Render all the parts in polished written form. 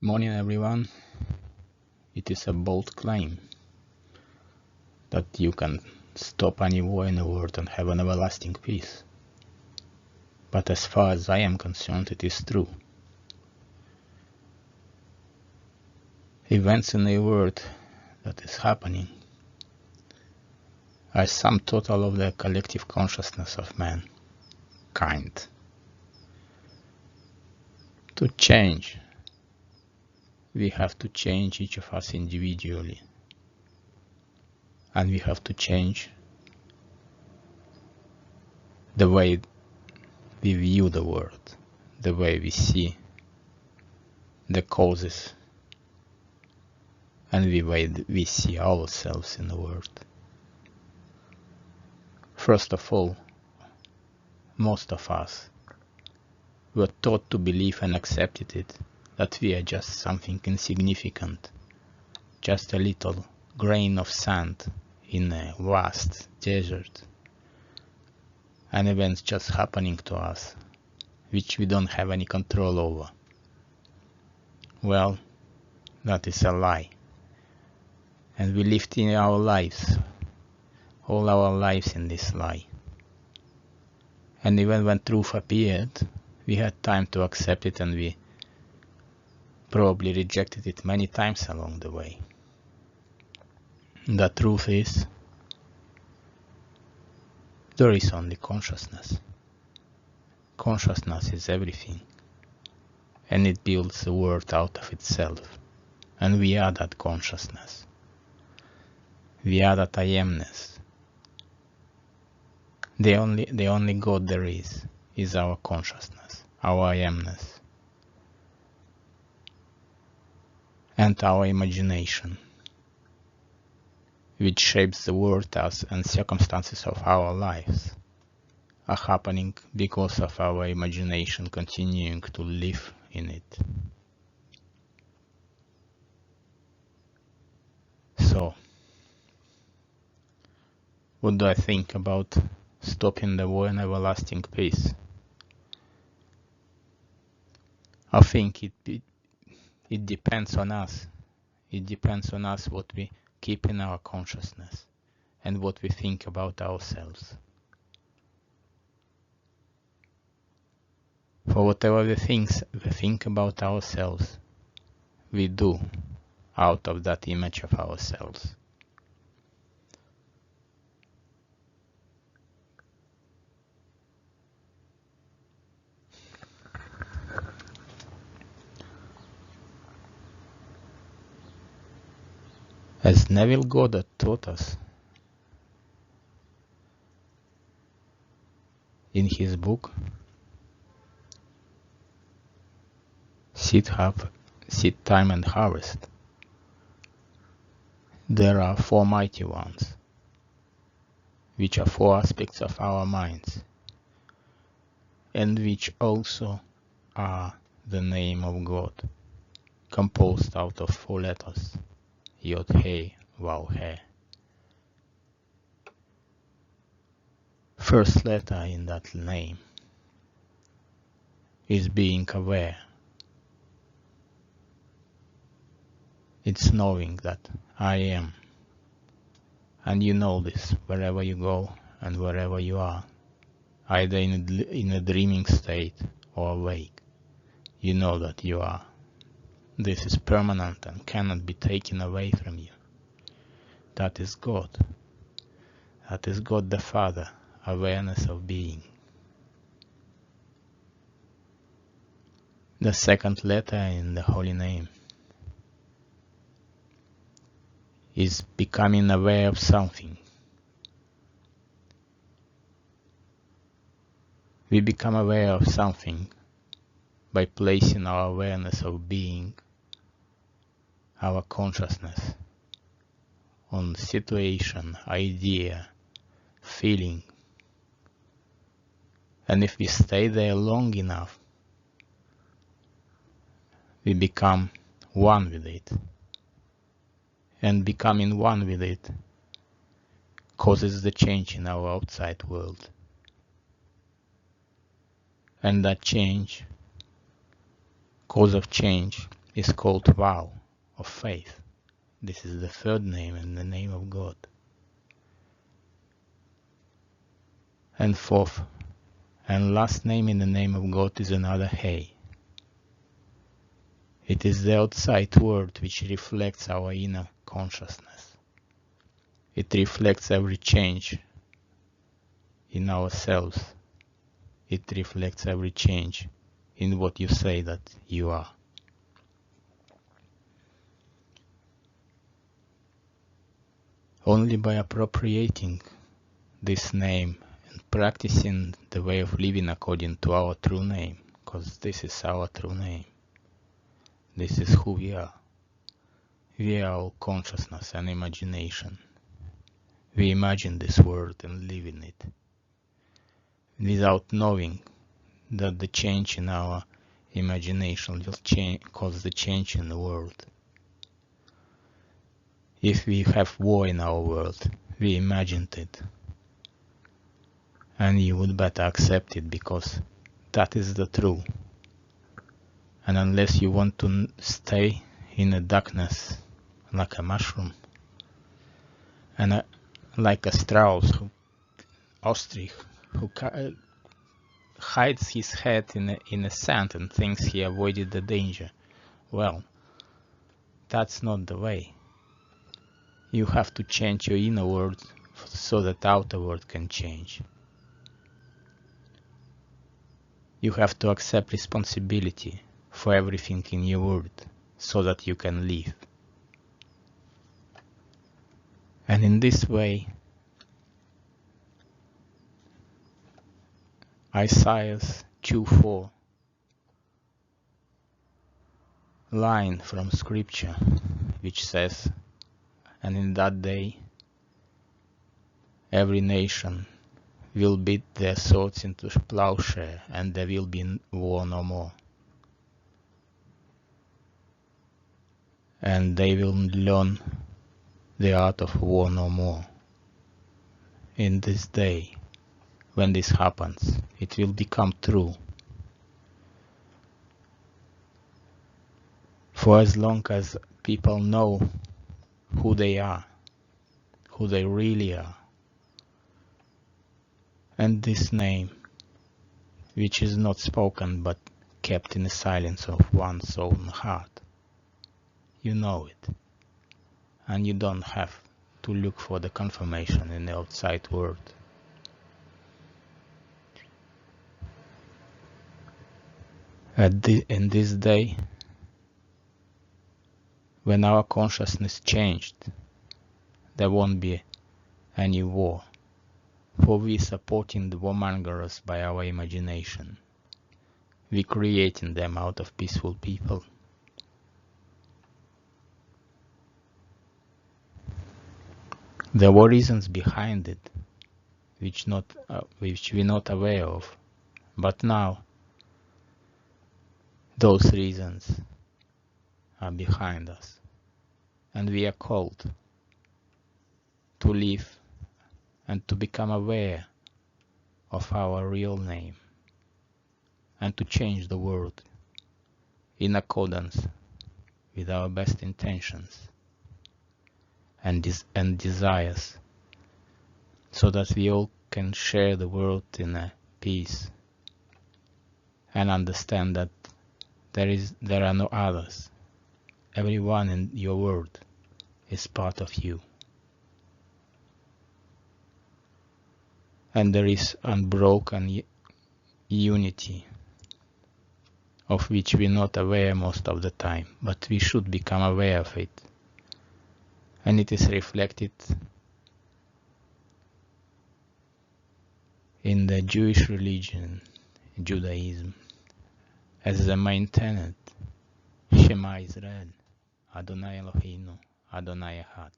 Morning everyone. It is a bold claim that you can stop any war in the world and have an everlasting peace. But as far as I am concerned, it is true. Events in the world that is happening are sum total of the collective consciousness of mankind. To change, we have to change each of us individually. And we have to change the way we view the world, the way we see the causes, and the way we see ourselves in the world. First of all, most of us were taught to believe and accepted it that we are just something insignificant, just a little grain of sand in a vast desert, and events just happening to us, which we don't have any control over. Well, that is a lie. And we lived in our lives, all our lives in this lie. And even when truth appeared, we had time to accept it, and we probably rejected it many times along the way. The truth is, there is only consciousness. Consciousness is everything, and it builds the world out of itself. And we are that consciousness. We are that I amness. The only God there is our consciousness, our I amness, and our imagination, which shapes the world and circumstances of our lives are happening because of our imagination continuing to live in it. So, what do I think about stopping the war and everlasting peace? I think it depends on us. It depends on us what we keep in our consciousness and what we think about ourselves. For whatever we think about ourselves, we do out of that image of ourselves. As Neville Goddard taught us in his book Seed Time and Harvest, there are four mighty ones, which are four aspects of our minds, and which also are the name of God, composed out of four letters, Yod He Vav He. First letter in that name is being aware. It's knowing that I am. And you know this wherever you go and wherever you are, either in a dreaming state or awake. You know that you are. This is permanent and cannot be taken away from you. That is God. That is God the Father, awareness of being. The second letter in the holy name is becoming aware of something. We become aware of something by placing our awareness of being, our consciousness, on situation, idea, feeling. And if we stay there long enough, we become one with it. And becoming one with it causes the change in our outside world. And that change, cause of change, is called vow of faith. This is the third name in the name of God. And fourth and last name in the name of God is another Hey. It is the outside word which reflects our inner consciousness. It reflects every change in ourselves. It reflects every change in what you say that you are. Only by appropriating this name and practicing the way of living according to our true name, because this is our true name. This is who we are. We are all consciousness and imagination. We imagine this world and live in it, without knowing that the change in our imagination will cause the change in the world. If we have war in our world, we imagined it. And you would better accept it because that is the truth. And unless you want to stay in the darkness like a mushroom, and like a strauss, ostrich, who hides his head in the sand and thinks he avoided the danger, well, that's not the way. You have to change your inner world so that outer world can change. You have to accept responsibility for everything in your world so that you can live. And in this way, Isaiah 2:4 line from scripture which says, and in that day every nation will beat their swords into plowshare, and there will be war no more. And they will learn the art of war no more. In this day, when this happens, it will become true. For as long as people know who they are, who they really are, and this name, which is not spoken but kept in the silence of one's own heart, you know it, and you don't have to look for the confirmation in the outside world. In this day, when our consciousness changed, there won't be any war, for we supporting the warmongers by our imagination. We creating them out of peaceful people. There were reasons behind it, which we're not aware of, but now those reasons are behind us, and we are called to live and to become aware of our real name and to change the world in accordance with our best intentions and desires, so that we all can share the world in a peace and understand that there are no others. Everyone in your world is part of you. And there is unbroken unity of which we're not aware most of the time, but we should become aware of it. And it is reflected in the Jewish religion, Judaism, as the main tenet, Shema Israel, Adonai Eloheinu, Adonai Echad,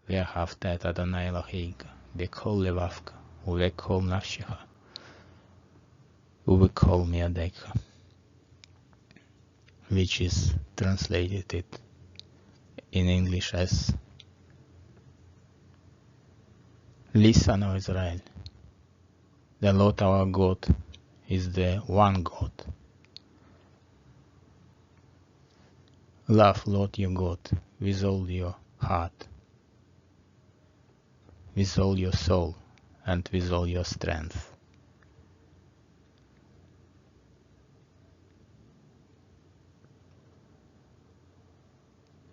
Ve'ahavta et Adonai Eloheicha, B'kol levavka, uve'kol nafshecha, uve'kol miadecha, which is translated in English as, Listen, O Israel, the Lord our God is the one God. Love Lord your God with all your heart, with all your soul, and with all your strength.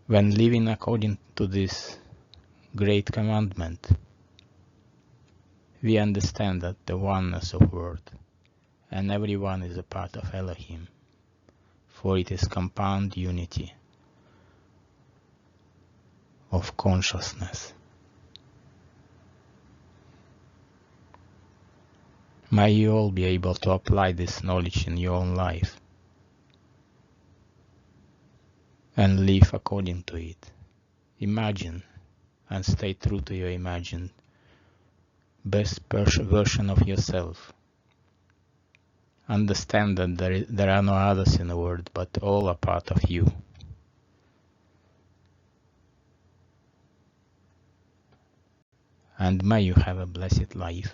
When living according to this great commandment, we understand that the oneness of Word, and everyone is a part of Elohim, for it is compound unity of consciousness. May you all be able to apply this knowledge in your own life and live according to it. Imagine and stay true to your imagined best version of yourself. Understand that there are no others in the world, but all are part of you. And may you have a blessed life.